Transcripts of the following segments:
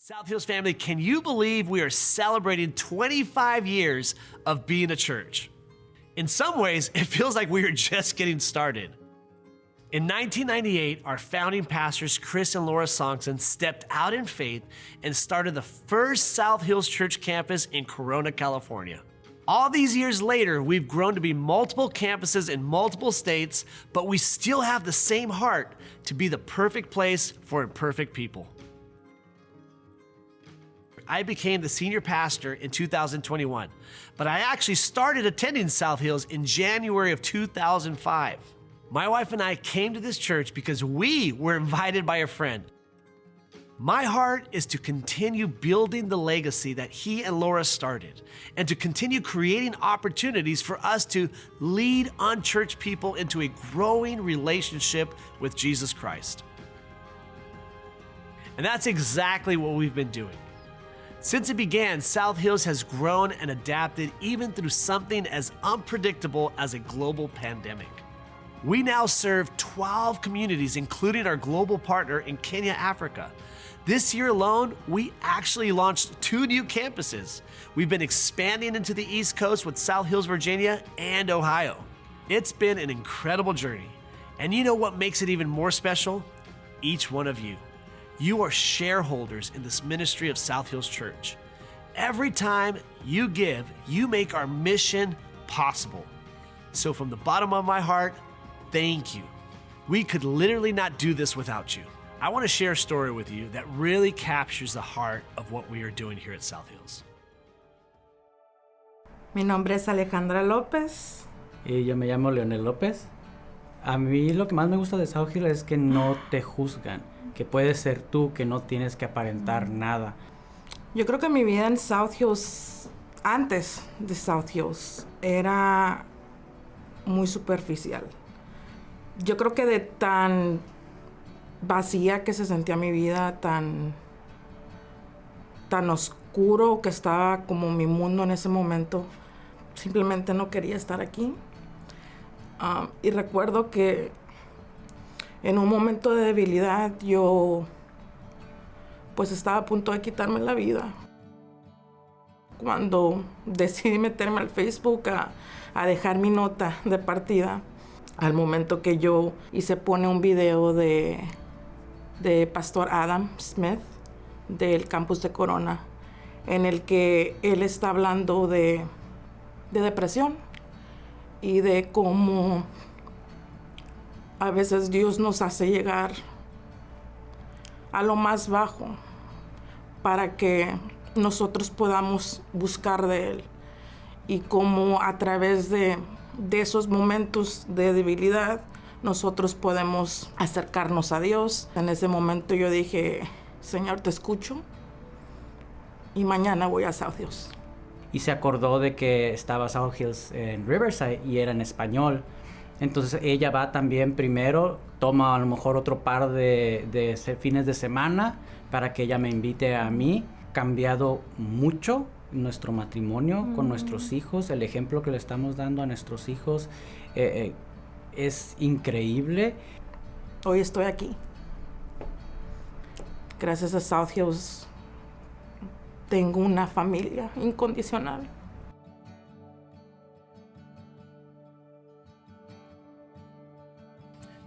South Hills family, can you believe we are celebrating 25 years of being a church? In some ways, it feels like we are just getting started. In 1998, our founding pastors, Chris and Laura Songson, stepped out in faith and started the first South Hills Church campus in Corona, California. All these years later, we've grown to be multiple campuses in multiple states, but we still have the same heart to be the perfect place for imperfect people. I became the senior pastor in 2021, but I actually started attending South Hills in January of 2005. My wife and I came to this church because we were invited by a friend. My heart is to continue building the legacy that he and Laura started and to continue creating opportunities for us to lead unchurched people into a growing relationship with Jesus Christ. And that's exactly what we've been doing. Since it began, South Hills has grown and adapted even through something as unpredictable as a global pandemic. We now serve 12 communities, including our global partner in Kenya, Africa. This year alone, we actually launched 2 new campuses. We've been expanding into the East Coast with South Hills, Virginia, and Ohio. It's been an incredible journey. And you know what makes it even more special? Each one of you. You are shareholders in this ministry of South Hills Church. Every time you give, you make our mission possible. So from the bottom of my heart, thank you. We could literally not do this without you. I want to share a story with you that really captures the heart of what we are doing here at South Hills. Mi nombre es Alejandra López. Y yo me llamo Leonel López. A mí lo que más me gusta de South Hills es que no te juzgan, que puedes ser tú, que no tienes que aparentar nada. Yo creo que mi vida en South Hills, antes de South Hills, era muy superficial. Yo creo que de tan vacía que se sentía mi vida, tan oscuro que estaba como mi mundo en ese momento, simplemente no quería estar aquí. Y recuerdo que en un momento de debilidad yo pues estaba a punto de quitarme la vida. Cuando decidí meterme al Facebook a dejar mi nota de partida, al momento que yo hice pone un video de Pastor Adam Smith del campus de Corona, en el que él está hablando de depresión y de cómo a veces Dios nos hace llegar a lo más bajo para que nosotros podamos buscar de Él, y cómo a través de esos momentos de debilidad nosotros podemos acercarnos a Dios. En ese momento yo dije, Señor, te escucho y mañana voy a South Hills. Y se acordó de que estaba South Hills en Riverside y era en español. Entonces ella va también primero, toma a lo mejor otro par de fines de semana para que ella me invite a mí. Cambiado mucho nuestro matrimonio con nuestros hijos, el ejemplo que le estamos dando a nuestros hijos es increíble. Hoy estoy aquí. Gracias a South Hills tengo una familia incondicional.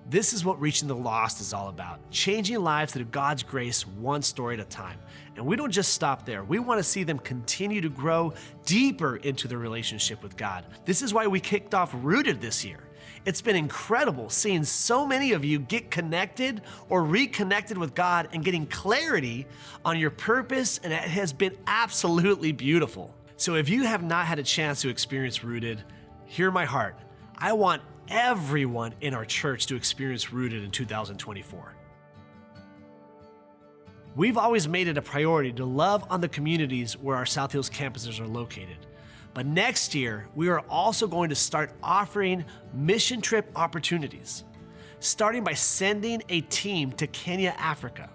This is what reaching the lost is all about, changing lives through God's grace one story at a time. And we don't just stop there. We want to see them continue to grow deeper into their relationship with God. This is why we kicked off Rooted this year. It's been incredible seeing so many of you get connected or reconnected with God and getting clarity on your purpose, and it has been absolutely beautiful. So if you have not had a chance to experience Rooted, hear my heart. I want everyone in our church to experience Rooted in 2024. We've always made it a priority to love on the communities where our South Hills campuses are located. But next year, we are also going to start offering mission trip opportunities, starting by sending a team to Kenya, Africa.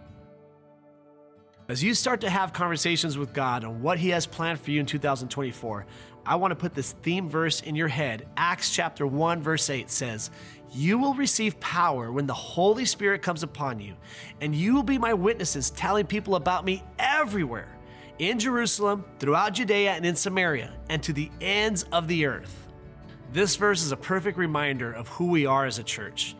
As you start to have conversations with God on what He has planned for you in 2024, I want to put this theme verse in your head. Acts chapter 1, verse 8 says, "You will receive power when the Holy Spirit comes upon you, and you will be my witnesses, telling people about me everywhere, in Jerusalem, throughout Judea, and in Samaria, and to the ends of the earth. This verse is a perfect reminder of who we are as a church.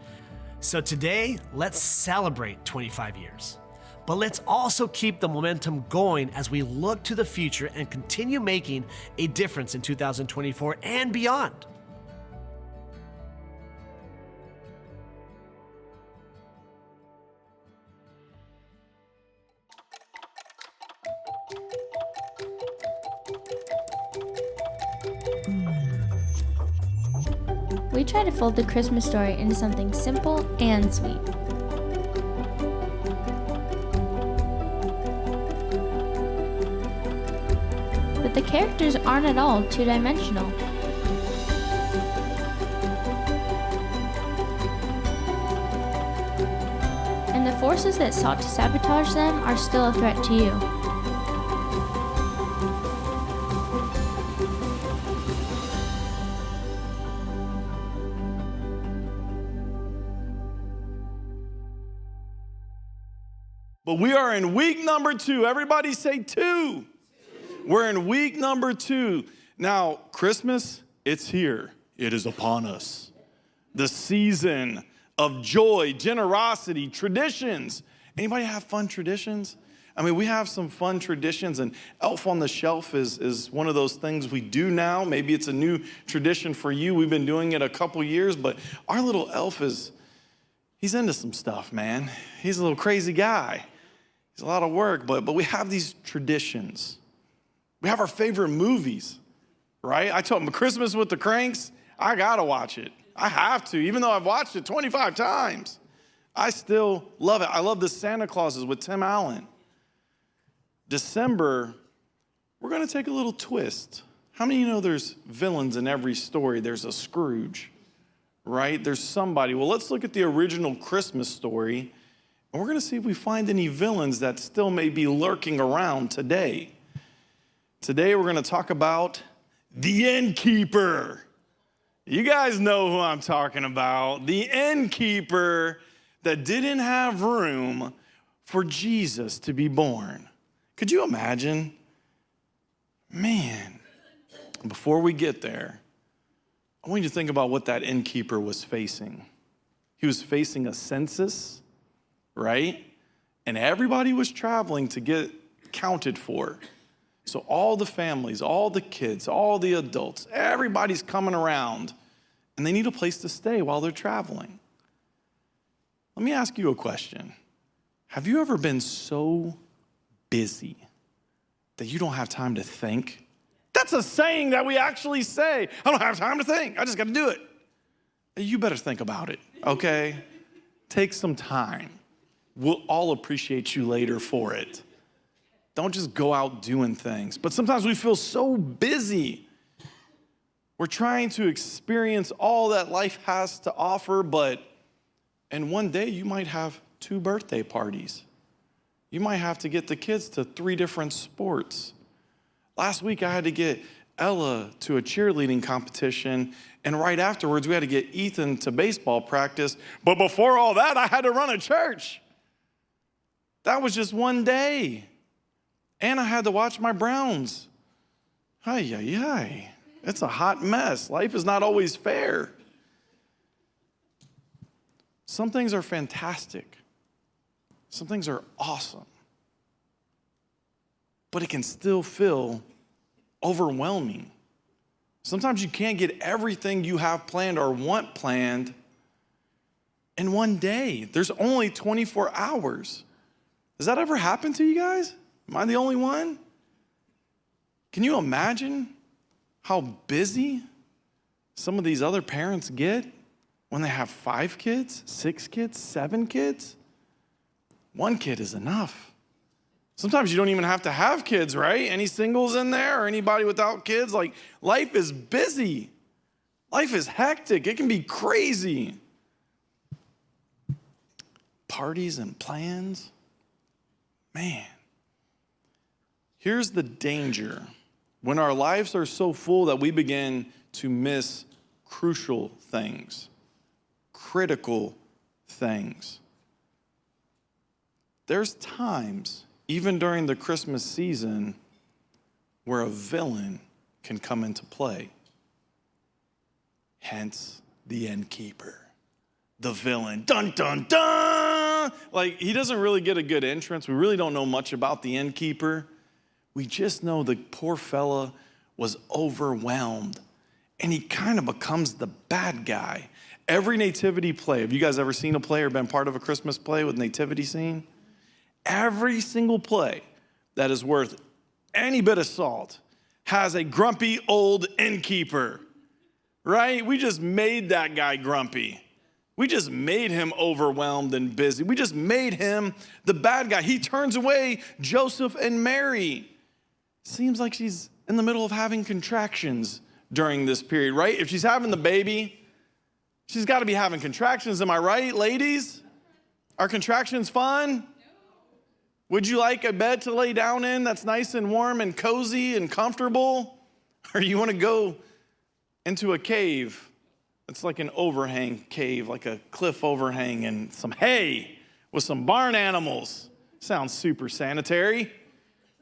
So today, let's celebrate 25 years. But let's also keep the momentum going as we look to the future and continue making a difference in 2024 and beyond. We try to fold the Christmas story into something simple and sweet. But the characters aren't at all two-dimensional. And the forces that sought to sabotage them are still a threat to you. But we are in week number 2. Everybody say 2. We're in week number 2. Now, Christmas, it's here. It is upon us. The season of joy, generosity, traditions. Anybody have fun traditions? I mean, we have some fun traditions, and Elf on the Shelf is one of those things we do now. Maybe it's a new tradition for you. We've been doing it a couple years, but our little elf he's into some stuff, man. He's a little crazy guy. It's a lot of work, but we have these traditions. We have our favorite movies, right? I told him Christmas with the Cranks, I gotta watch it. I have to, even though I've watched it 25 times. I still love it. I love the Santa Clauses with Tim Allen. December, we're gonna take a little twist. How many of you know there's villains in every story? There's a Scrooge, right? There's somebody. Well, let's look at the original Christmas story, and we're going to see if we find any villains that still may be lurking around today. Today, we're going to talk about the Innkeeper. You guys know who I'm talking about. The Innkeeper that didn't have room for Jesus to be born. Could you imagine? Man, before we get there, I want you to think about what that innkeeper was facing. He was facing a census, right? And everybody was traveling to get counted for. So all the families, all the kids, all the adults, everybody's coming around, and they need a place to stay while they're traveling. Let me ask you a question. Have you ever been so busy that you don't have time to think? That's a saying that we actually say. I don't have time to think. I just got to do it. You better think about it, okay? Take some time. We'll all appreciate you later for it. Don't just go out doing things. But sometimes we feel so busy. We're trying to experience all that life has to offer, and one day you might have 2 birthday parties. You might have to get the kids to 3 different sports. Last week, I had to get Ella to a cheerleading competition, and right afterwards, we had to get Ethan to baseball practice. But before all that, I had to run a church. That was just one day. And I had to watch my Browns. Ay. It's a hot mess. Life is not always fair. Some things are fantastic. Some things are awesome. But it can still feel overwhelming. Sometimes you can't get everything you have planned or want planned in one day. There's only 24 hours. Does that ever happen to you guys? Am I the only one? Can you imagine how busy some of these other parents get when they have 5 kids, 6 kids, 7 kids? 1 kid is enough. Sometimes you don't even have to have kids, right? Any singles in there or anybody without kids? Like, life is busy. Life is hectic. It can be crazy. Parties and plans. Man. Here's the danger. When our lives are so full that we begin to miss crucial things, critical things. There's times even during the Christmas season, where a villain can come into play. Hence, the Innkeeper, the villain. Dun, dun, dun! Like, he doesn't really get a good entrance. We really don't know much about the Innkeeper. We just know the poor fella was overwhelmed, and he kind of becomes the bad guy. Every nativity play, have you guys ever seen a play or been part of a Christmas play with nativity scene? Every single play that is worth any bit of salt has a grumpy old innkeeper, right? We just made that guy grumpy. We just made him overwhelmed and busy. We just made him the bad guy. He turns away Joseph and Mary. Seems like she's in the middle of having contractions during this period, right? If she's having the baby, she's got to be having contractions. Am I right, ladies? Are contractions fun? Would you like a bed to lay down in that's nice and warm and cozy and comfortable? Or you want to go into a cave that's like an overhang cave, like a cliff overhang, and some hay with some barn animals? Sounds super sanitary,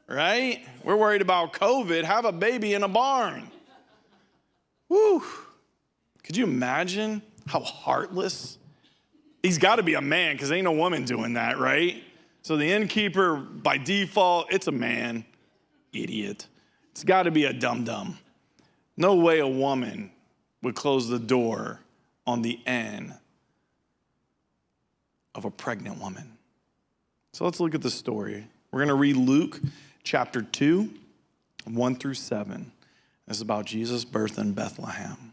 right? We're worried about COVID. Have a baby in a barn. Woo. Could you imagine how heartless? He's got to be a man because ain't no woman doing that, right? So the innkeeper, by default, it's a man. Idiot. It's got to be a dum-dum. No way a woman would close the door on the end of a pregnant woman. So let's look at the story. We're going to read Luke chapter 2, 1 through 7. It's about Jesus' birth in Bethlehem.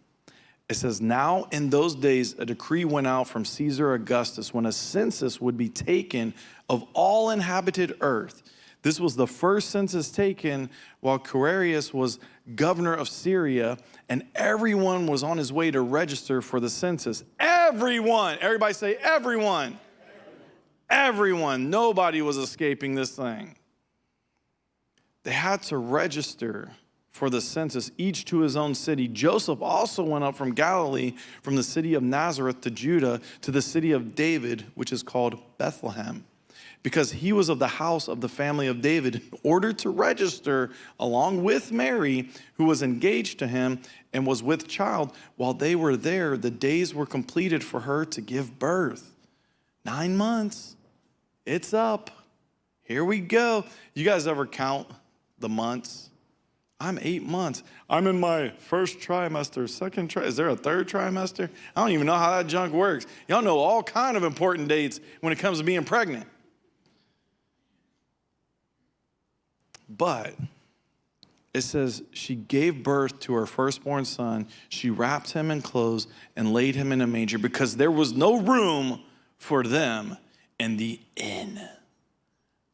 It says, now in those days, a decree went out from Caesar Augustus when a census would be taken of all inhabited earth. This was the first census taken while Quirinius was governor of Syria, and everyone was on his way to register for the census. Everyone. Everybody say everyone. Everyone. Nobody was escaping this thing. They had to register for the census, each to his own city. Joseph also went up from Galilee, from the city of Nazareth to Judah, to the city of David, which is called Bethlehem, because he was of the house of the family of David, in order to register along with Mary, who was engaged to him and was with child. While they were there, the days were completed for her to give birth. 9 months. It's up. Here we go. You guys ever count the months? I'm 8 months. I'm in my first trimester, second trimester. Is there a third trimester? I don't even know how that junk works. Y'all know all kind of important dates when it comes to being pregnant. But it says she gave birth to her firstborn son. She wrapped him in clothes and laid him in a manger because there was no room for them in the inn.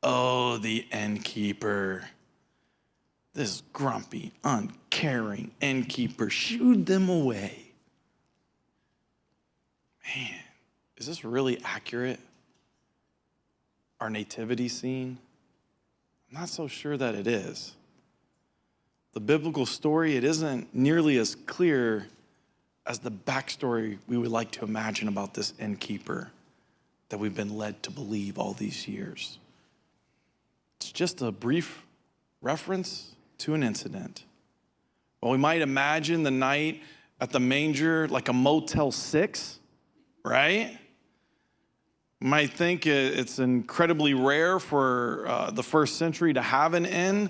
Oh, the innkeeper. This grumpy, uncaring innkeeper shooed them away. Man, is this really accurate? Our nativity scene? I'm not so sure that it is. The biblical story, it isn't nearly as clear as the backstory we would like to imagine about this innkeeper that we've been led to believe all these years. It's just a brief reference to an incident. Well, we might imagine the night at the manger like a Motel 6, right? We might think it's incredibly rare for the first century to have an inn,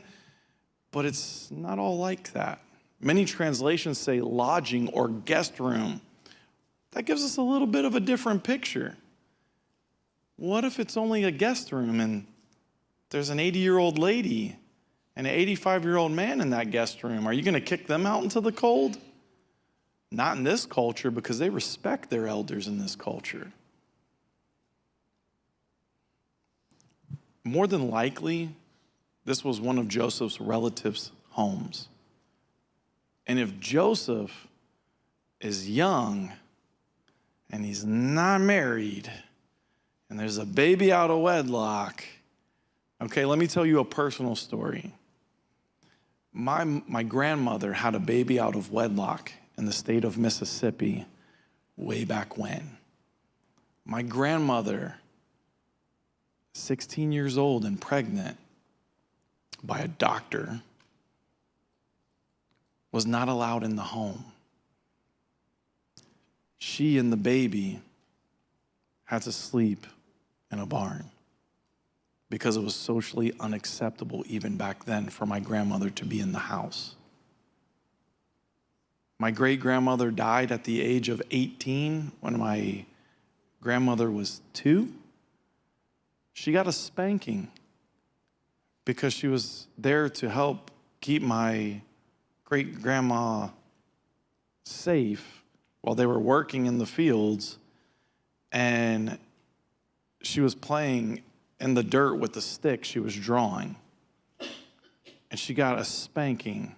but it's not all like that. Many translations say lodging or guest room. That gives us a little bit of a different picture. What if it's only a guest room and there's an 80-year-old lady and an 85-year-old man in that guest room? Are you going to kick them out into the cold? Not in this culture, because they respect their elders in this culture. More than likely, this was one of Joseph's relatives' homes. And if Joseph is young and he's not married and there's a baby out of wedlock, okay, let me tell you a personal story. My grandmother had a baby out of wedlock in the state of Mississippi way back when. My grandmother 16 years old and pregnant by a doctor, was not allowed in the home. She and the baby had to sleep in a barn because it was socially unacceptable even back then for my grandmother to be in the house. My great-grandmother died at the age of 18 when my grandmother was 2. She got a spanking because she was there to help keep my great-grandma safe while they were working in the fields, and she was playing in the dirt with the stick she was drawing. And she got a spanking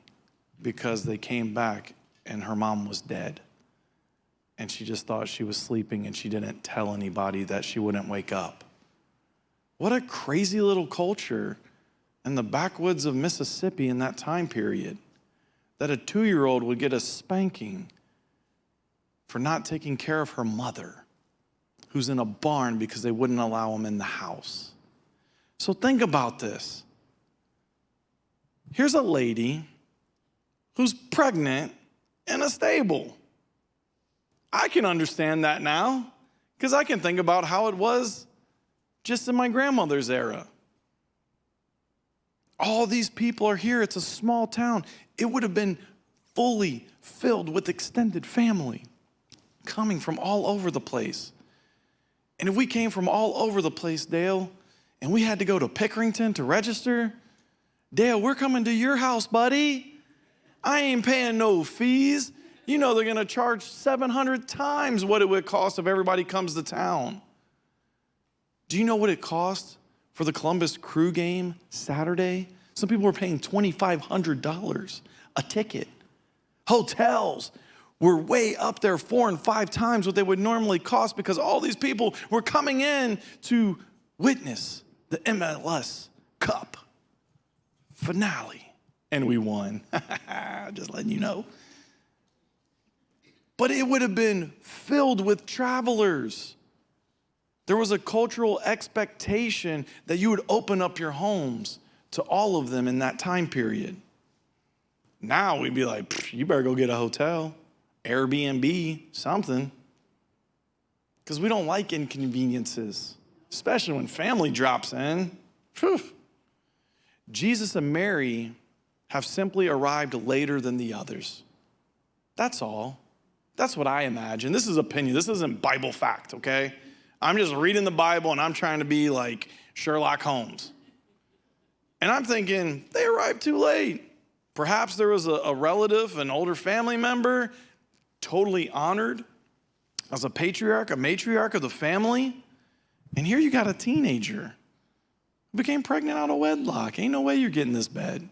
because they came back and her mom was dead. And she just thought she was sleeping, and she didn't tell anybody that she wouldn't wake up. What a crazy little culture in the backwoods of Mississippi in that time period, that a 2-year-old would get a spanking for not taking care of her mother, who's in a barn because they wouldn't allow him in the house. So think about this. Here's a lady who's pregnant in a stable. I can understand that now because I can think about how it was just in my grandmother's era. All these people are here. It's a small town. It would have been fully filled with extended family coming from all over the place. And if we came from all over the place, Dale, and we had to go to Pickerington to register, Dale, we're coming to your house, buddy. I ain't paying no fees. You know they're going to charge 700 times what it would cost if everybody comes to town. Do you know what it cost for the Columbus Crew game Saturday? Some people were paying $2,500 a ticket. Hotels were way up there 4 and 5 times what they would normally cost because all these people were coming in to witness the MLS Cup finale. And we won. Just letting you know. But it would have been filled with travelers. There was a cultural expectation that you would open up your homes to all of them in that time period. Now we'd be like, you better go get a hotel, Airbnb, something. Because we don't like inconveniences, especially when family drops in. Whew. Jesus and Mary have simply arrived later than the others. That's all. That's what I imagine. This is opinion. This isn't Bible fact, okay? I'm just reading the Bible and I'm trying to be like Sherlock Holmes. And I'm thinking, they arrived too late. Perhaps there was a relative, an older family member, totally honored as a patriarch, a matriarch of the family. And here you got a teenager who became pregnant out of wedlock. Ain't no way you're getting this bed.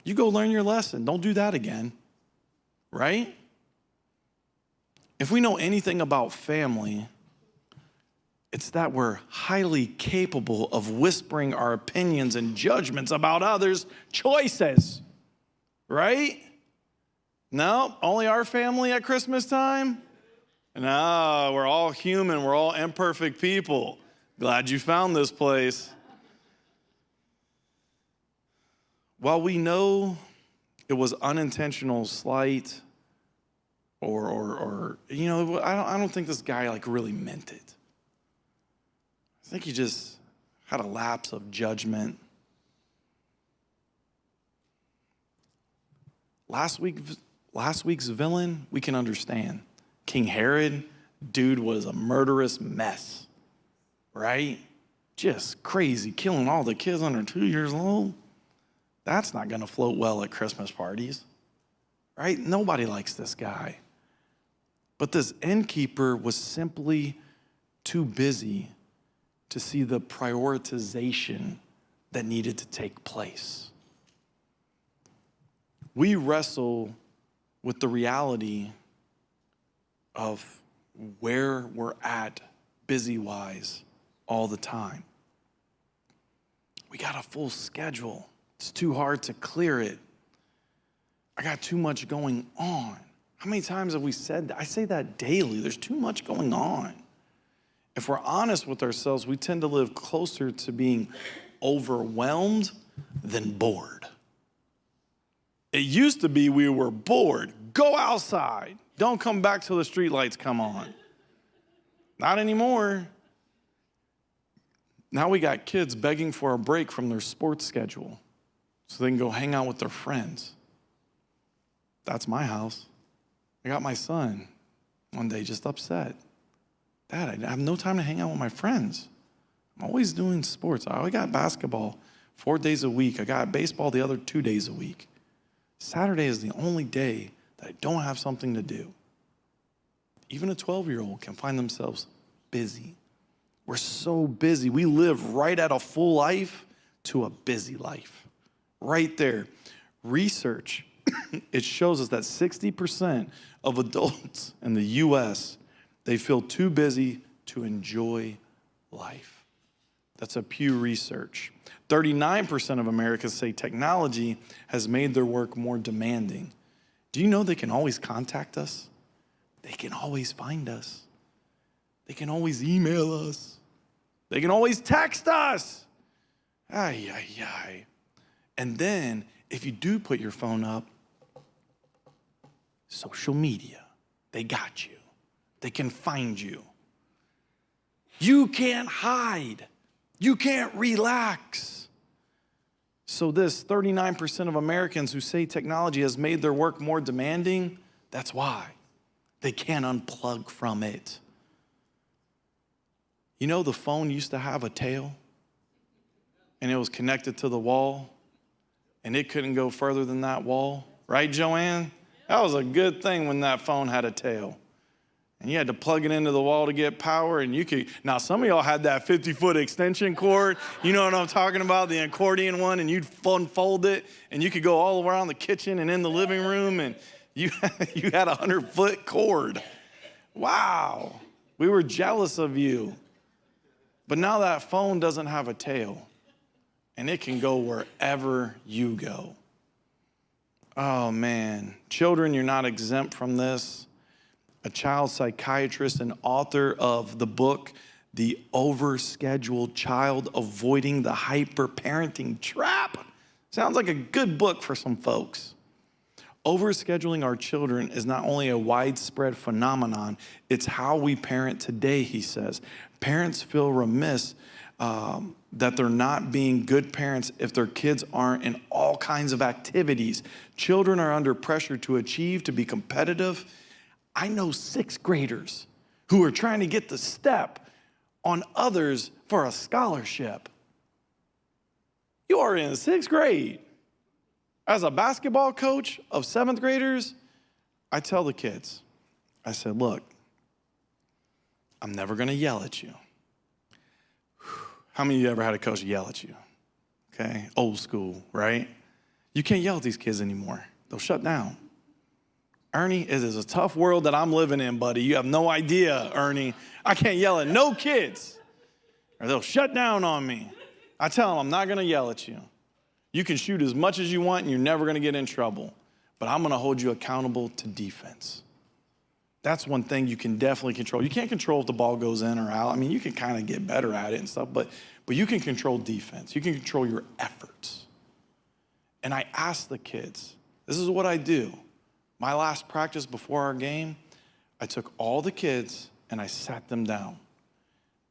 You go learn your lesson. Don't do that again, right? If we know anything about family, it's that we're highly capable of whispering our opinions and judgments about others' choices, right? No, only our family at Christmas time? No, we're all human. We're all imperfect people. Glad you found this place. While we know it was unintentional slight, or you know, I don't think this guy like really meant it. I think he just had a lapse of judgment. Last week's villain, we can understand. King Herod, dude was a murderous mess, right? Just crazy, killing all the kids under 2 years old. That's not going to float well at Christmas parties, right? Nobody likes this guy. But this innkeeper was simply too busy to see the prioritization that needed to take place. We wrestle with the reality of where we're at busy-wise all the time. We got a full schedule. It's too hard to clear it. I got too much going on. How many times have we said that? I say that daily. There's too much going on. if we're honest with ourselves, we tend to live closer to being overwhelmed than bored. It used to be we were bored. Go outside. Don't come back till the streetlights come on. Not anymore. Now we got kids begging for a break from their sports schedule so they can go hang out with their friends. That's my house. I got my son one day just upset. Dad, I have no time to hang out with my friends. I'm always doing sports. I always got basketball 4 days a week. I got baseball the other 2 days a week. Saturday is the only day that I don't have something to do. Even a 12-year-old can find themselves busy. We're so busy. We live right at a full life to a busy life. Right there. Research, it shows us that 60% of adults in the U.S., they feel too busy to enjoy life. That's a Pew Research. 39% of Americans say technology has made their work more demanding. Do you know they can always contact us? They can always find us. They can always email us. They can always text us. Ay, ay, ay. And then, if you do put your phone up, social media, they got you. They can find you. You can't hide. You can't relax. So this 39% of Americans who say technology has made their work more demanding, that's why. They can't unplug from it. You know, the phone used to have a tail, and it was connected to the wall, and it couldn't go further than that wall. Right, Joanne? That was a good thing when that phone had a tail. And you had to plug it into the wall to get power, and you could, now some of y'all had that 50-foot extension cord. You know what I'm talking about, the accordion one, and you'd unfold it, and you could go all around the kitchen and in the living room, and you had a 100-foot cord. Wow, we were jealous of you. But now that phone doesn't have a tail, and it can go wherever you go. Oh man, children, you're not exempt from this. A child psychiatrist and author of the book, The Overscheduled Child, Avoiding the Hyper-Parenting Trap. Sounds like a good book for some folks. Overscheduling our children is not only a widespread phenomenon, it's how we parent today, he says. Parents feel remiss that they're not being good parents if their kids aren't in all kinds of activities. Children are under pressure to achieve, to be competitive. I know sixth graders who are trying to get the step on others for a scholarship. You are in sixth grade. As a basketball coach of seventh graders, I tell the kids, I said, look, I'm never going to yell at you. How many of you ever had a coach yell at you? Okay, old school, right? You can't yell at these kids anymore. They'll shut down. Ernie, it is a tough world that I'm living in, buddy. You have no idea, Ernie. I can't yell at no kids, or they'll shut down on me. I tell them, I'm not going to yell at you. You can shoot as much as you want, and you're never going to get in trouble. But I'm going to hold you accountable to defense. That's one thing you can definitely control. You can't control if the ball goes in or out. I mean, you can kind of get better at it and stuff, but you can control defense. You can control your efforts. And I ask the kids, this is what I do. My last practice before our game, I took all the kids and I sat them down.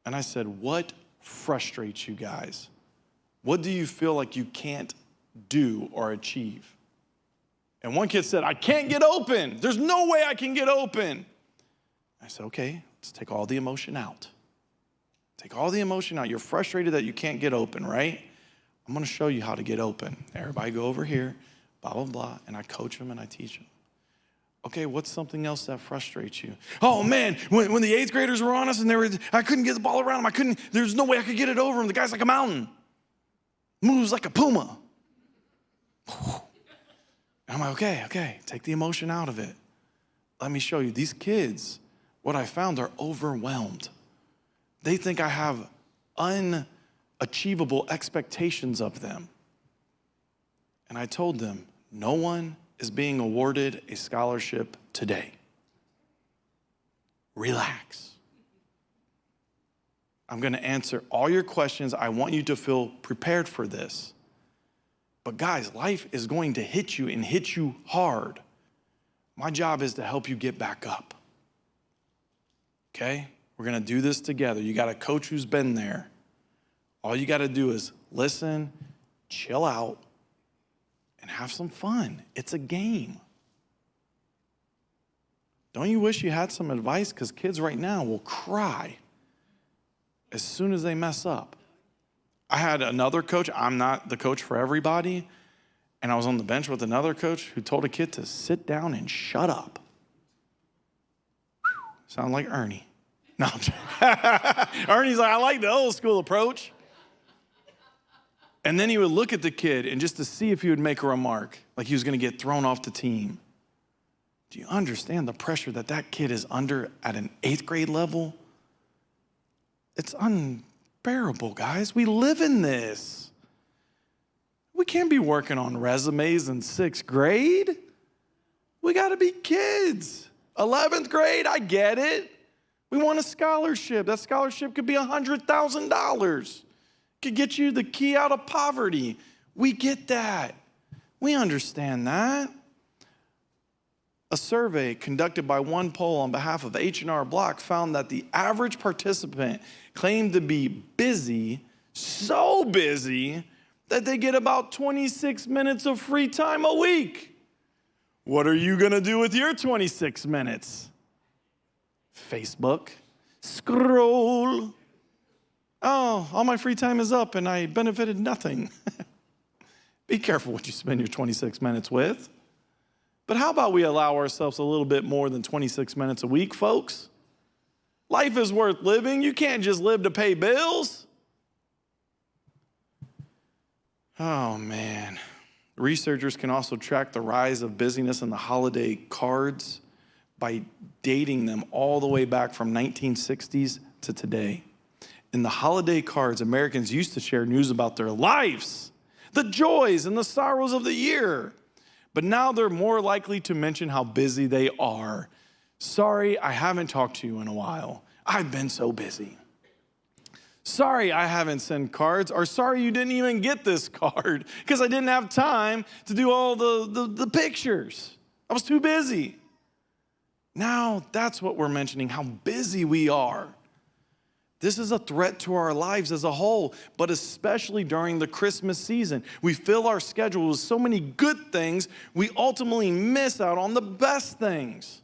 And I said, what frustrates you guys? What do you feel like you can't do or achieve? And one kid said, I can't get open. There's no way I can get open. I said, okay, let's take all the emotion out. Take all the emotion out. You're frustrated that you can't get open, right? I'm going to show you how to get open. Everybody go over here, blah, blah, blah. And I coach them and I teach them. Okay, what's something else that frustrates you? Oh man, when the eighth graders were on us and I couldn't get the ball around them. There's no way I could get it over him. The guy's like a mountain. Moves like a puma. And I'm like, okay, take the emotion out of it. Let me show you. These kids, what I found, are overwhelmed. They think I have unachievable expectations of them. And I told them, no one is being awarded a scholarship today. Relax. I'm going to answer all your questions. I want you to feel prepared for this. But guys, life is going to hit you and hit you hard. My job is to help you get back up. Okay? We're going to do this together. You got a coach who's been there. All you got to do is listen, chill out, and have some fun. It's a game. Don't you wish you had some advice? Because kids right now will cry as soon as they mess up. I had another coach. I'm not the coach for everybody. And I was on the bench with another coach who told a kid to sit down and shut up. Sound like Ernie. No, Ernie's like, I like the old school approach. And then he would look at the kid and just to see if he would make a remark, like he was going to get thrown off the team. Do you understand the pressure that that kid is under at an 8th grade level? It's unbearable, guys. We live in this. We can't be working on resumes in 6th grade. We got to be kids. 11th grade, I get it. We want a scholarship. That scholarship could be $100,000. Could get you the key out of poverty. We get that. We understand that. A survey conducted by One Poll on behalf of H&R Block found that the average participant claimed to be busy, so busy, that they get about 26 minutes of free time a week. What are you going to do with your 26 minutes? Facebook. Scroll. Oh, all my free time is up and I benefited nothing. Be careful what you spend your 26 minutes with. But how about we allow ourselves a little bit more than 26 minutes a week, folks? Life is worth living. You can't just live to pay bills. Oh, man. Researchers can also track the rise of busyness in the holiday cards by dating them all the way back from 1960s to today. In the holiday cards, Americans used to share news about their lives, the joys and the sorrows of the year. But now they're more likely to mention how busy they are. Sorry, I haven't talked to you in a while. I've been so busy. Sorry, I haven't sent cards, or sorry you didn't even get this card because I didn't have time to do all the pictures. I was too busy. Now that's what we're mentioning, how busy we are. This is a threat to our lives as a whole, but especially during the Christmas season. We fill our schedule with so many good things, we ultimately miss out on the best things,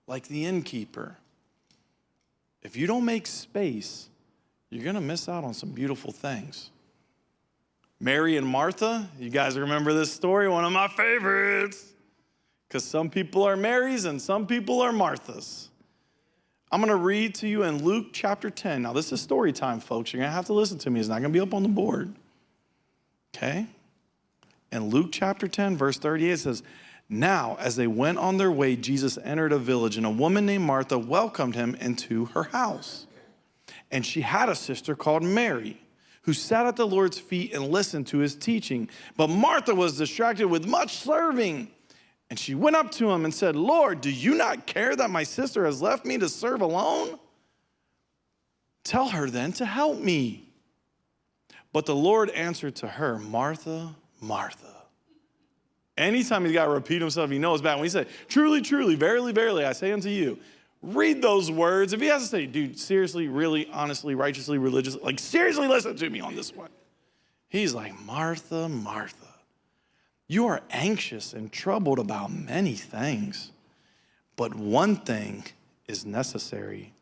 like the Innkeeper. If you don't make space, you're going to miss out on some beautiful things. Mary and Martha, you guys remember this story? One of my favorites, because some people are Marys and some people are Marthas. I'm going to read to you in Luke chapter 10. Now, this is story time, folks. You're going to have to listen to me. It's not going to be up on the board. Okay? In Luke chapter 10, verse 38, it says, Now, as they went on their way, Jesus entered a village, and a woman named Martha welcomed him into her house. And she had a sister called Mary, who sat at the Lord's feet and listened to his teaching. But Martha was distracted with much serving. And she went up to him and said, Lord, do you not care that my sister has left me to serve alone? Tell her then to help me. But the Lord answered to her, Martha, Martha. Anytime he's got to repeat himself, he knows bad. When he said, truly, truly, verily, verily, I say unto you, read those words. If he has to say, dude, seriously, really, honestly, righteously, religiously, like seriously listen to me on this one. He's like, Martha, Martha. You are anxious and troubled about many things, but one thing is necessary.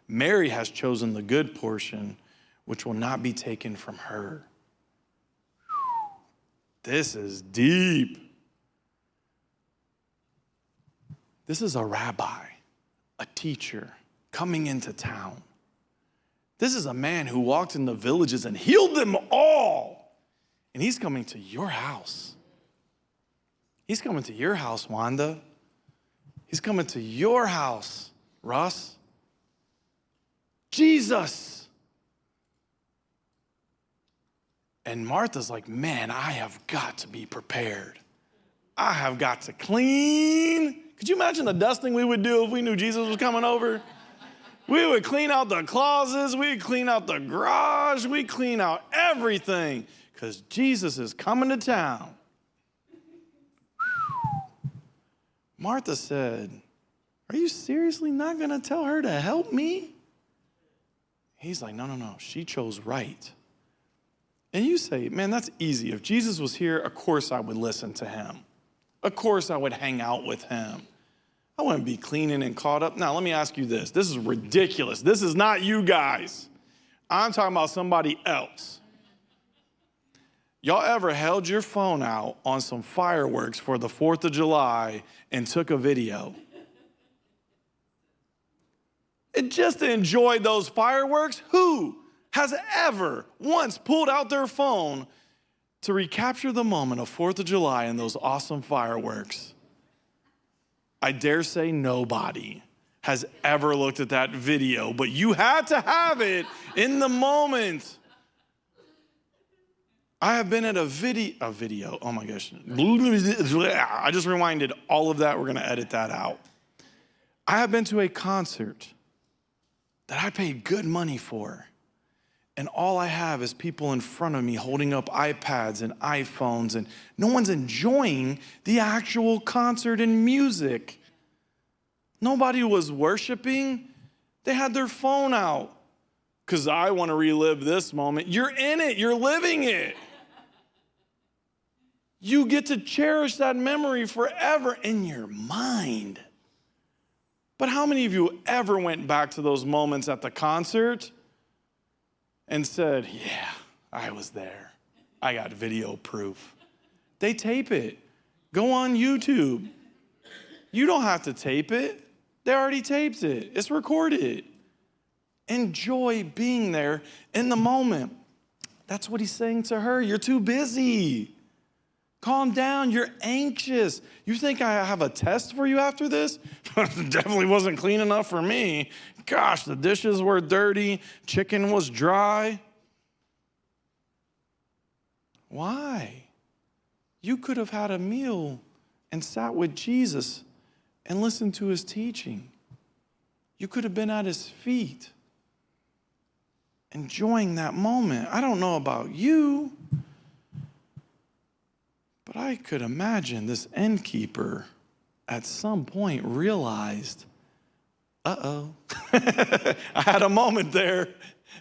Mary has chosen the good portion, which will not be taken from her. This is deep. This is a rabbi, a teacher coming into town. This is a man who walked in the villages and healed them all. And he's coming to your house. He's coming to your house, Wanda. He's coming to your house, Russ. Jesus. And Martha's like, man, I have got to be prepared. I have got to clean. Could you imagine the dusting we would do if we knew Jesus was coming over? We would clean out the closets. We'd clean out the garage. We'd clean out everything because Jesus is coming to town. Martha said, are you seriously not going to tell her to help me? He's like, no. She chose right. And you say, man, that's easy. If Jesus was here, of course I would listen to him. Of course I would hang out with him. I wouldn't be cleaning and caught up. Now, let me ask you this. This is ridiculous. This is not you guys. I'm talking about somebody else. Y'all ever held your phone out on some fireworks for the 4th of July and took a video? And just to enjoy those fireworks, who has ever once pulled out their phone to recapture the moment of 4th of July and those awesome fireworks? I dare say nobody has ever looked at that video, but you had to have it in the moment. I have been at a video, oh my gosh. I just rewinded all of that. We're going to edit that out. I have been to a concert that I paid good money for. And all I have is people in front of me holding up iPads and iPhones, and no one's enjoying the actual concert and music. Nobody was worshiping. They had their phone out. Because I want to relive this moment. You're in it. You're living it. You get to cherish that memory forever in your mind. But how many of you ever went back to those moments at the concert and said, yeah, I was there. I got video proof. They tape it. Go on YouTube. You don't have to tape it. They already taped it. It's recorded. Enjoy being there in the moment. That's what he's saying to her. You're too busy. Calm down. You're anxious. You think I have a test for you after this? Definitely wasn't clean enough for me. Gosh, the dishes were dirty. Chicken was dry. Why? You could have had a meal and sat with Jesus and listened to his teaching. You could have been at his feet, enjoying that moment. I don't know about you, but I could imagine this innkeeper at some point realized, uh-oh. I had a moment there.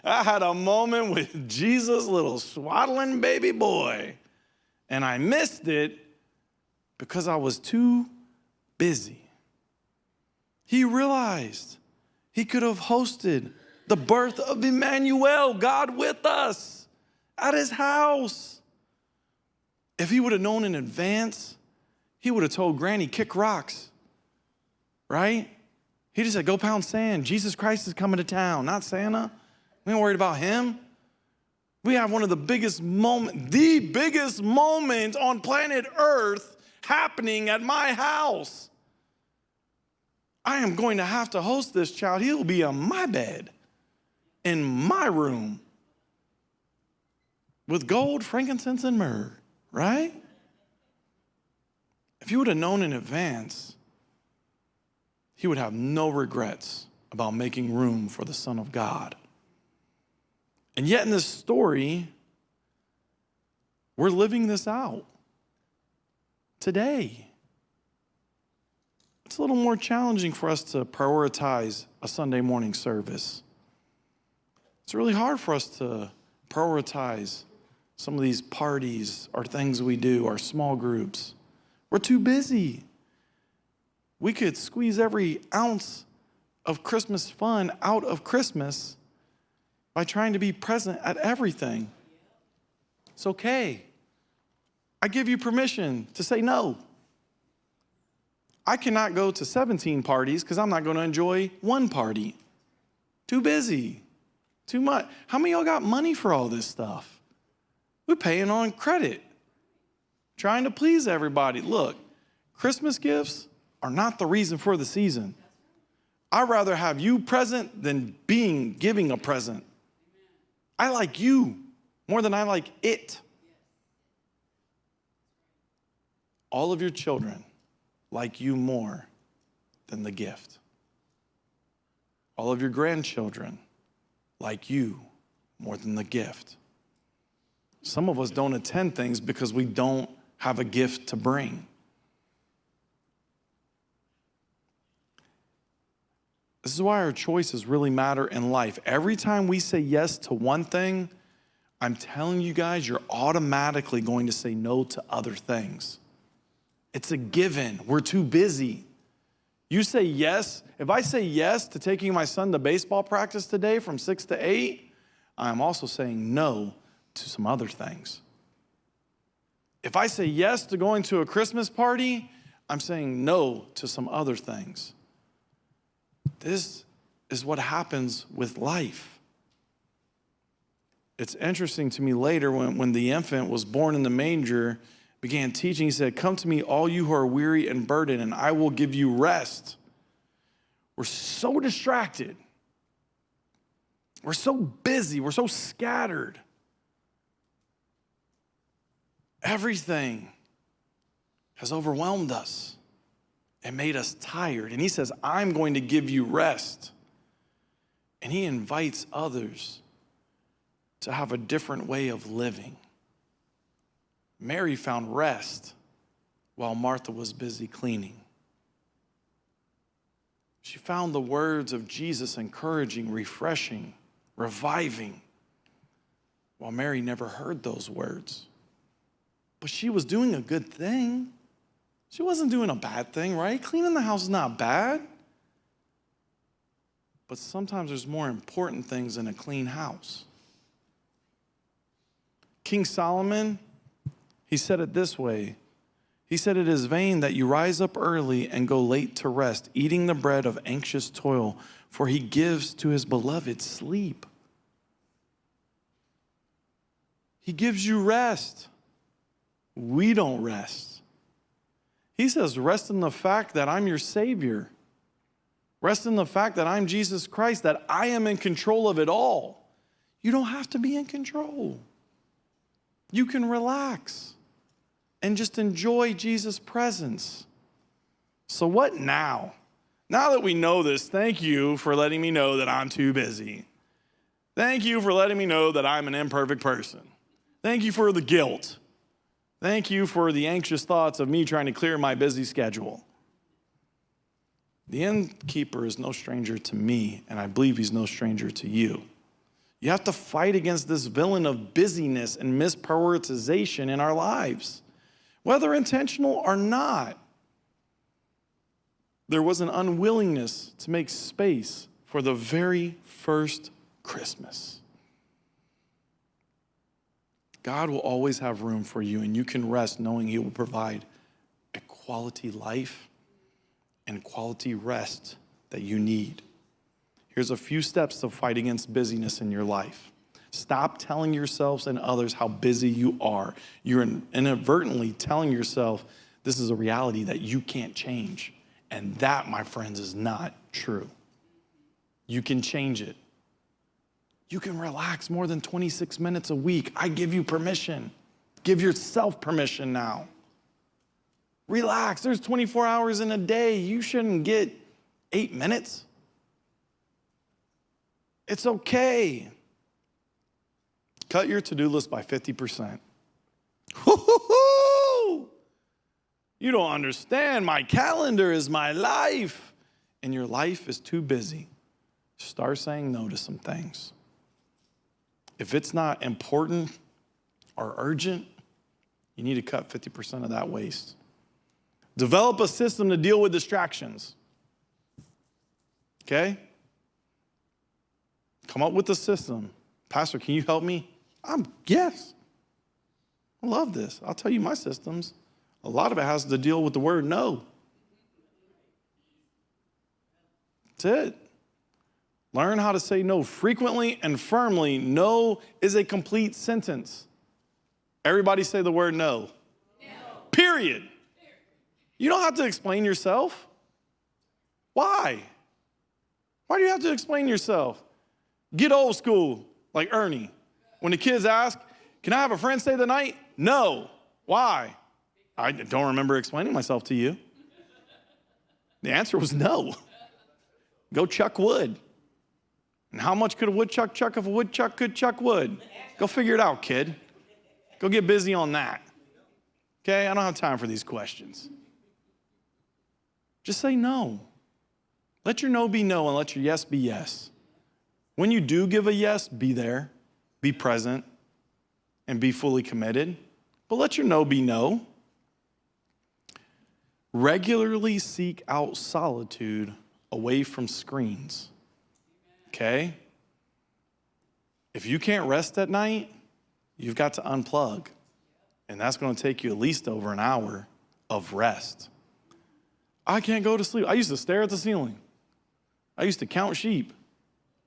I had a moment with Jesus, little swaddling baby boy. And I missed it because I was too busy. He realized he could have hosted the birth of Emmanuel, God with us, at his house. If he would have known in advance, he would have told Granny, kick rocks, right? He just said, go pound sand. Jesus Christ is coming to town, not Santa. We ain't worried about him. We have one of the biggest moments on planet Earth happening at my house. I am going to have to host this child. He'll be on my bed, in my room, with gold, frankincense, and myrrh, right? If you would have known in advance, he would have no regrets about making room for the Son of God. And yet in this story, we're living this out today. It's a little more challenging for us to prioritize a Sunday morning service. It's really hard for us to prioritize some of these parties or things we do, our small groups. We're too busy. We could squeeze every ounce of Christmas fun out of Christmas by trying to be present at everything. It's okay. I give you permission to say no. I cannot go to 17 parties because I'm not going to enjoy one party. Too busy. Too much. How many of y'all got money for all this stuff? We're paying on credit. Trying to please everybody. Look, Christmas gifts are not the reason for the season. I'd rather have you present than giving a present. I like you more than I like it. All of your children like you more than the gift. all of your grandchildren like you more than the gift. Some of us don't attend things because we don't have a gift to bring. This is why our choices really matter in life. Every time we say yes to one thing, I'm telling you guys, you're automatically going to say no to other things. It's a given. We're too busy. You say yes. If I say yes to taking my son to baseball practice today from 6 to 8, I'm also saying no to some other things. If I say yes to going to a Christmas party, I'm saying no to some other things. This is what happens with life. It's interesting to me later when the infant was born in the manger, began teaching, he said, "Come to me, all you who are weary and burdened, and I will give you rest." We're so distracted. We're so busy. We're so scattered. Everything has overwhelmed us and made us tired. And he says, I'm going to give you rest. And he invites others to have a different way of living. Mary found rest while Martha was busy cleaning. She found the words of Jesus encouraging, refreshing, reviving, while Mary never heard those words. But she was doing a good thing. She wasn't doing a bad thing, right? Cleaning the house is not bad. But sometimes there's more important things than a clean house. King Solomon, he said it this way. He said, "It is vain that you rise up early and go late to rest, eating the bread of anxious toil, for he gives to his beloved sleep." He gives you rest. We don't rest. He says, rest in the fact that I'm your Savior. Rest in the fact that I'm Jesus Christ, that I am in control of it all. You don't have to be in control. You can relax and just enjoy Jesus' presence. So what now? Now that we know this, thank you for letting me know that I'm too busy. Thank you for letting me know that I'm an imperfect person. Thank you for the guilt. Thank you for the anxious thoughts of me trying to clear my busy schedule. The innkeeper is no stranger to me, and I believe he's no stranger to you. You have to fight against this villain of busyness and misprioritization in our lives, whether intentional or not. There was an unwillingness to make space for the very first Christmas. God will always have room for you, and you can rest knowing he will provide a quality life and quality rest that you need. Here's a few steps to fight against busyness in your life. Stop telling yourselves and others how busy you are. You're inadvertently telling yourself this is a reality that you can't change. And that, my friends, is not true. You can change it. You can relax more than 26 minutes a week. I give you permission. Give yourself permission now. Relax. There's 24 hours in a day. You shouldn't get 8 minutes. It's okay. Cut your to-do list by 50%. Woo-hoo-hoo! You don't understand. My calendar is my life. And your life is too busy. Start saying no to some things. If it's not important or urgent, you need to cut 50% of that waste. Develop a system to deal with distractions. Okay? Come up with a system. Pastor, can you help me? Yes. I love this. I'll tell you my systems. A lot of it has to deal with the word no. That's it. Learn how to say no frequently and firmly. No is a complete sentence. Everybody say the word no. No. Period. You don't have to explain yourself. Why? Why do you have to explain yourself? Get old school, like Ernie. When the kids ask, can I have a friend stay the night? No. Why? I don't remember explaining myself to you. The answer was no. Go chuck wood. And how much could a woodchuck chuck if a woodchuck could chuck wood? Go figure it out, kid. Go get busy on that. Okay, I don't have time for these questions. Just say no. Let your no be no and let your yes be yes. When you do give a yes, be there, be present, and be fully committed. But let your no be no. Regularly seek out solitude away from screens. Okay? If you can't rest at night, you've got to unplug. And that's going to take you at least over an hour of rest. I can't go to sleep. I used to stare at the ceiling. I used to count sheep.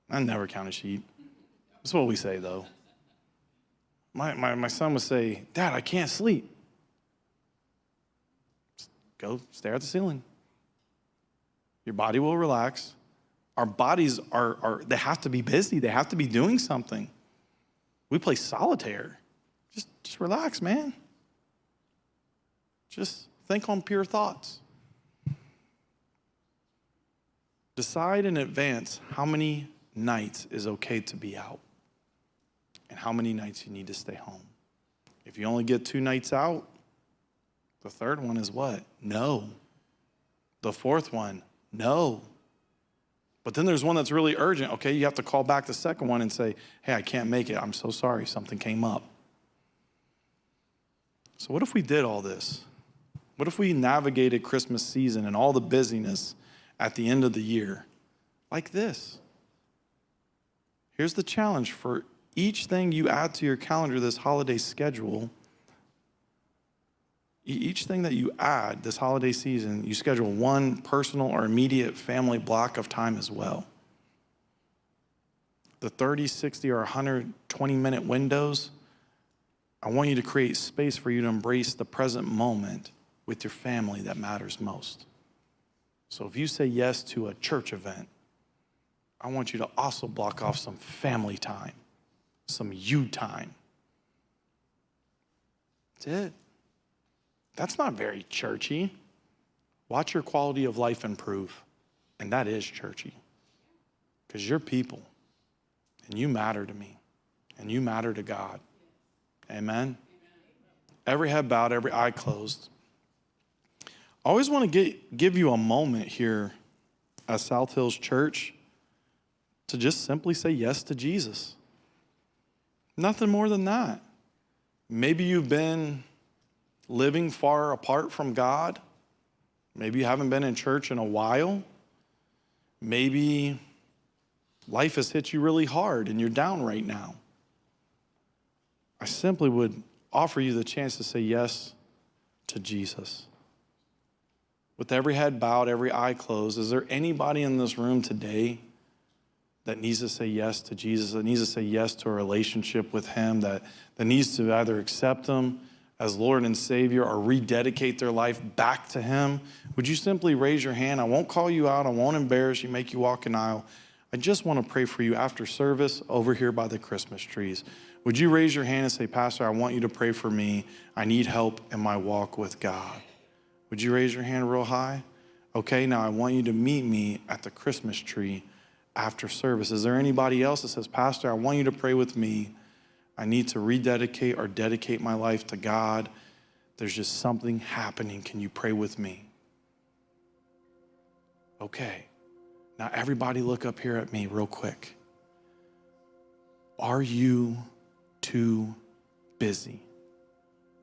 I never counted sheep. That's what we say, though. My son would say, Dad, I can't sleep. Just go stare at the ceiling. Your body will relax. Our bodies they have to be busy. They have to be doing something. We play solitaire. Just relax, man. Just think on pure thoughts. Decide in advance how many nights is okay to be out and how many nights you need to stay home. If you only get 2 nights out, the third one is what? No. The fourth one, no. But then there's one that's really urgent. Okay, you have to call back the second one and say, hey, I can't make it. I'm so sorry. Something came up. So what if we did all this? What if we navigated Christmas season and all the busyness at the end of the year like this? Here's the challenge for each thing you add to your calendar this holiday schedule. Each thing that you add this holiday season, you schedule one personal or immediate family block of time as well. The 30, 60, or 120-minute windows, I want you to create space for you to embrace the present moment with your family that matters most. So if you say yes to a church event, I want you to also block off some family time, some you time. That's it. That's not very churchy. Watch your quality of life improve, and that is churchy. Because you're people, and you matter to me, and you matter to God. Amen? Every head bowed, every eye closed. I always want to give you a moment here at South Hills Church to just simply say yes to Jesus. Nothing more than that. Maybe you've been living far apart from God. Maybe you haven't been in church in a while. Maybe life has hit you really hard and you're down right now. I simply would offer you the chance to say yes to Jesus. With every head bowed, every eye closed, is there anybody in this room today that needs to say yes to Jesus, that needs to say yes to a relationship with him, that needs to either accept him as Lord and Savior or rededicate their life back to him? Would you simply raise your hand? I won't call you out. I won't embarrass you, make you walk an aisle. I just want to pray for you after service over here by the Christmas trees. Would you raise your hand and say, Pastor, I want you to pray for me. I need help in my walk with God. Would you raise your hand real high? Okay, now I want you to meet me at the Christmas tree after service. Is there anybody else that says, Pastor, I want you to pray with me. I need to rededicate or dedicate my life to God. There's just something happening. Can you pray with me? Okay. Now everybody look up here at me real quick. Are you too busy?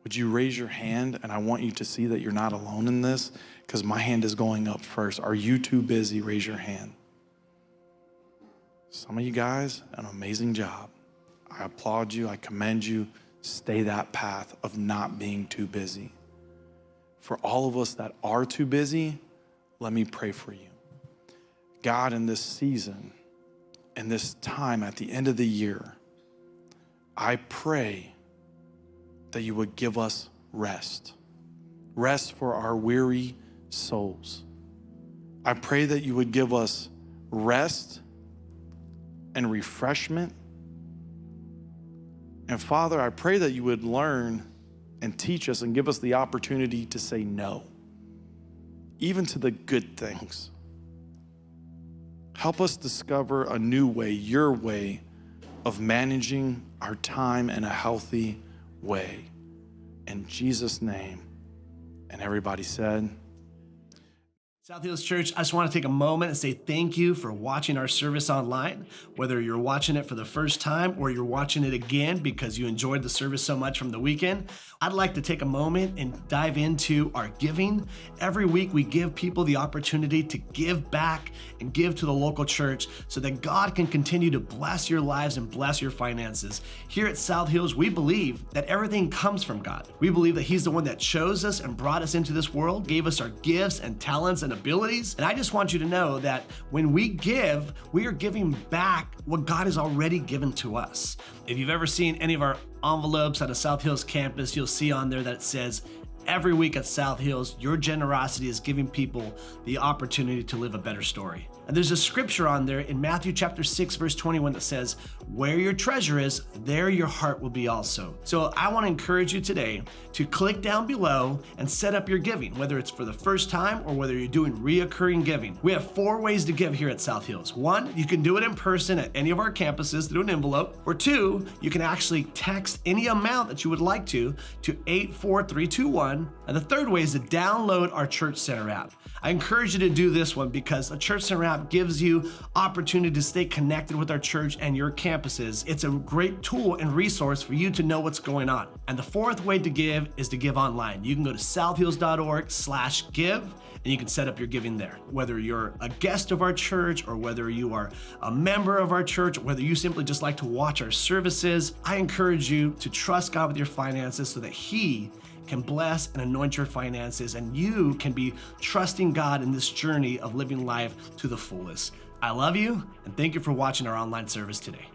Would you raise your hand? And I want you to see that you're not alone in this because my hand is going up first. Are you too busy? Raise your hand. Some of you guys, an amazing job. I applaud you. I commend you. Stay that path of not being too busy. For all of us that are too busy, let me pray for you. God, in this season, in this time at the end of the year, I pray that you would give us rest. Rest for our weary souls. I pray that you would give us rest and refreshment. And Father, I pray that you would learn and teach us and give us the opportunity to say no, even to the good things. Help us discover a new way, your way of managing our time in a healthy way. In Jesus' name. And everybody said, South Hills Church, I just want to take a moment and say thank you for watching our service online. Whether you're watching it for the first time or you're watching it again because you enjoyed the service so much from the weekend, I'd like to take a moment and dive into our giving. Every week we give people the opportunity to give back and give to the local church so that God can continue to bless your lives and bless your finances. Here at South Hills, we believe that everything comes from God. We believe that He's the one that chose us and brought us into this world, gave us our gifts and talents and abilities. And I just want you to know that when we give, we are giving back what God has already given to us. If you've ever seen any of our envelopes at a South Hills campus, you'll see on there that it says, every week at South Hills, your generosity is giving people the opportunity to live a better story. And there's a scripture on there in Matthew chapter 6, verse 21 that says, where your treasure is, there your heart will be also. So I want to encourage you today to click down below and set up your giving, whether it's for the first time or whether you're doing reoccurring giving. We have 4 ways to give here at South Hills. 1, you can do it in person at any of our campuses through an envelope. Or 2, you can actually text any amount that you would like to 84321. And the 3rd way is to download our Church Center app. I encourage you to do this one because the Church Center app gives you opportunity to stay connected with our church and your campuses. It's a great tool and resource for you to know what's going on. And the 4th way to give is to give online. You can go to southhills.org/give and you can set up your giving there. Whether you're a guest of our church or whether you are a member of our church, or whether you simply just like to watch our services, I encourage you to trust God with your finances so that He can bless and anoint your finances, and you can be trusting God in this journey of living life to the fullest. I love you, and thank you for watching our online service today.